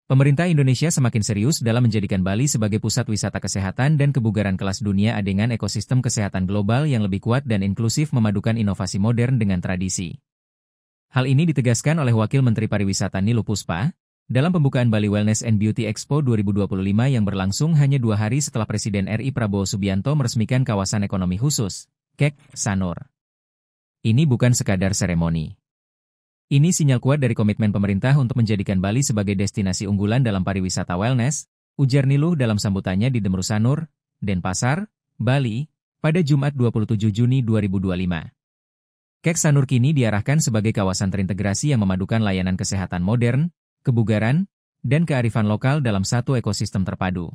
Pemerintah Indonesia semakin serius dalam menjadikan Bali sebagai pusat wisata kesehatan dan kebugaran kelas dunia dengan ekosistem kesehatan global yang lebih kuat dan inklusif memadukan inovasi modern dengan tradisi. Hal ini ditegaskan oleh Wakil Menteri Pariwisata Niluh Puspa dalam pembukaan Bali Wellness and Beauty Expo 2025 yang berlangsung hanya 2 hari setelah Presiden RI Prabowo Subianto meresmikan kawasan ekonomi khusus, KEK, Sanur. Ini bukan sekadar seremoni. Ini sinyal kuat dari komitmen pemerintah untuk menjadikan Bali sebagai destinasi unggulan dalam pariwisata wellness, ujar Niluh dalam sambutannya di Demru Sanur, Denpasar, Bali, pada Jumat 27 Juni 2025. KEK Sanur kini diarahkan sebagai kawasan terintegrasi yang memadukan layanan kesehatan modern, kebugaran, dan kearifan lokal dalam satu ekosistem terpadu.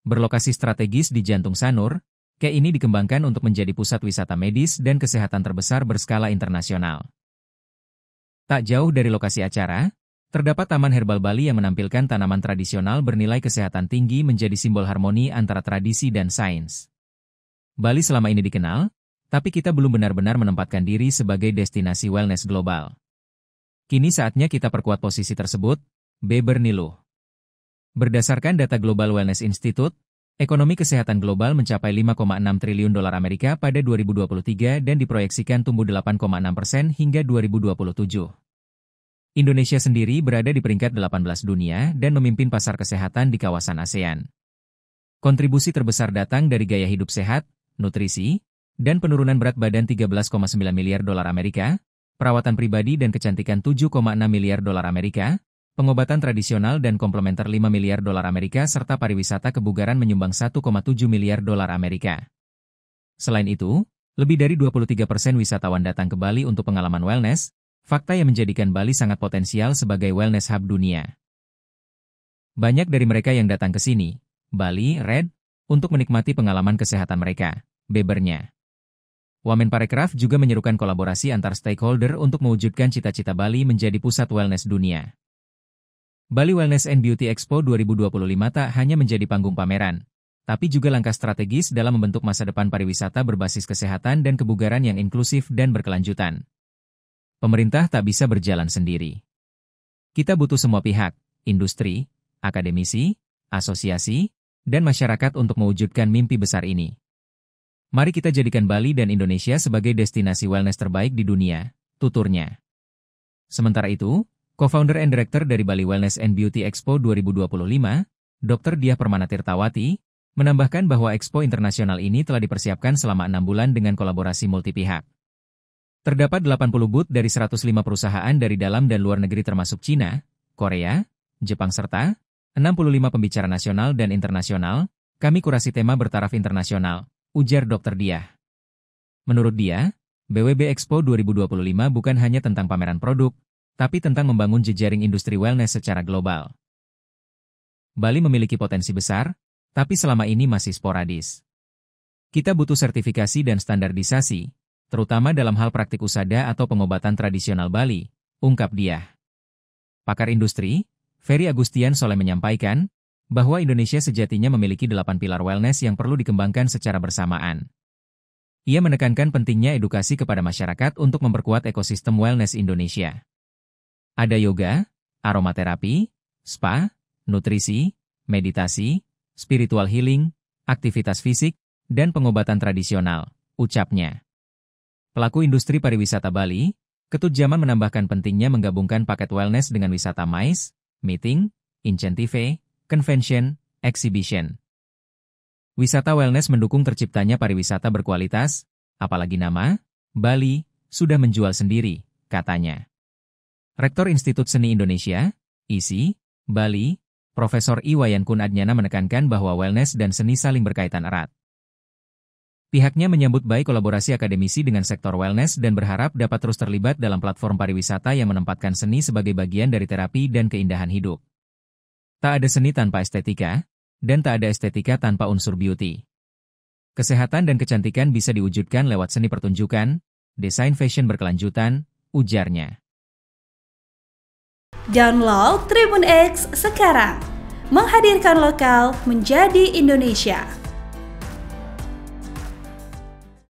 Berlokasi strategis di jantung Sanur, KEK ini dikembangkan untuk menjadi pusat wisata medis dan kesehatan terbesar berskala internasional. Tak jauh dari lokasi acara, terdapat Taman Herbal Bali yang menampilkan tanaman tradisional bernilai kesehatan tinggi menjadi simbol harmoni antara tradisi dan sains. Bali selama ini dikenal, tapi kita belum benar-benar menempatkan diri sebagai destinasi wellness global. Kini saatnya kita perkuat posisi tersebut, beber Niluh. Berdasarkan data Global Wellness Institute, ekonomi kesehatan global mencapai 5,6 triliun dolar Amerika pada 2023 dan diproyeksikan tumbuh 8,6% hingga 2027. Indonesia sendiri berada di peringkat 18 dunia dan memimpin pasar kesehatan di kawasan ASEAN. Kontribusi terbesar datang dari gaya hidup sehat, nutrisi, dan penurunan berat badan 13,9 miliar dolar Amerika, perawatan pribadi dan kecantikan 7,6 miliar dolar Amerika, pengobatan tradisional dan komplementer 5 miliar dolar Amerika serta pariwisata kebugaran menyumbang 1,7 miliar dolar Amerika. Selain itu, lebih dari 23% wisatawan datang ke Bali untuk pengalaman wellness, fakta yang menjadikan Bali sangat potensial sebagai wellness hub dunia. Banyak dari mereka yang datang ke sini, Bali, Red, untuk menikmati pengalaman kesehatan mereka, bebernya. Wamenparekraf juga menyerukan kolaborasi antar stakeholder untuk mewujudkan cita-cita Bali menjadi pusat wellness dunia. Bali Wellness and Beauty Expo 2025 tak hanya menjadi panggung pameran, tapi juga langkah strategis dalam membentuk masa depan pariwisata berbasis kesehatan dan kebugaran yang inklusif dan berkelanjutan. Pemerintah tak bisa berjalan sendiri. Kita butuh semua pihak, industri, akademisi, asosiasi, dan masyarakat untuk mewujudkan mimpi besar ini. Mari kita jadikan Bali dan Indonesia sebagai destinasi wellness terbaik di dunia, tuturnya. Sementara itu, Co-founder and Director dari Bali Wellness and Beauty Expo 2025, Dr. Diah Permana Tirtawati, menambahkan bahwa Expo Internasional ini telah dipersiapkan selama 6 bulan dengan kolaborasi multi-pihak. Terdapat 80 booth dari 105 perusahaan dari dalam dan luar negeri termasuk China, Korea, Jepang serta 65 pembicara nasional dan internasional. Kami kurasi tema bertaraf internasional, ujar Dr. Diah. Menurut dia, BWB Expo 2025 bukan hanya tentang pameran produk, tapi tentang membangun jejaring industri wellness secara global. Bali memiliki potensi besar, tapi selama ini masih sporadis. Kita butuh sertifikasi dan standarisasi, terutama dalam hal praktik usada atau pengobatan tradisional Bali, ungkap dia. Pakar industri, Ferry Agustian Soleh menyampaikan, bahwa Indonesia sejatinya memiliki 8 pilar wellness yang perlu dikembangkan secara bersamaan. Ia menekankan pentingnya edukasi kepada masyarakat untuk memperkuat ekosistem wellness Indonesia. Ada yoga, aromaterapi, spa, nutrisi, meditasi, spiritual healing, aktivitas fisik, dan pengobatan tradisional, ucapnya. Pelaku industri pariwisata Bali, Ketut Zaman menambahkan pentingnya menggabungkan paket wellness dengan wisata MICE, meeting, incentive, convention, exhibition. Wisata wellness mendukung terciptanya pariwisata berkualitas, apalagi nama, Bali, sudah menjual sendiri, katanya. Rektor Institut Seni Indonesia, ISI, Bali, Profesor Iwayan Kunadnyana menekankan bahwa wellness dan seni saling berkaitan erat. Pihaknya menyambut baik kolaborasi akademisi dengan sektor wellness dan berharap dapat terus terlibat dalam platform pariwisata yang menempatkan seni sebagai bagian dari terapi dan keindahan hidup. Tak ada seni tanpa estetika, dan tak ada estetika tanpa unsur beauty. Kesehatan dan kecantikan bisa diwujudkan lewat seni pertunjukan, desain fashion berkelanjutan, ujarnya. Download Tribun X sekarang, menghadirkan lokal menjadi Indonesia.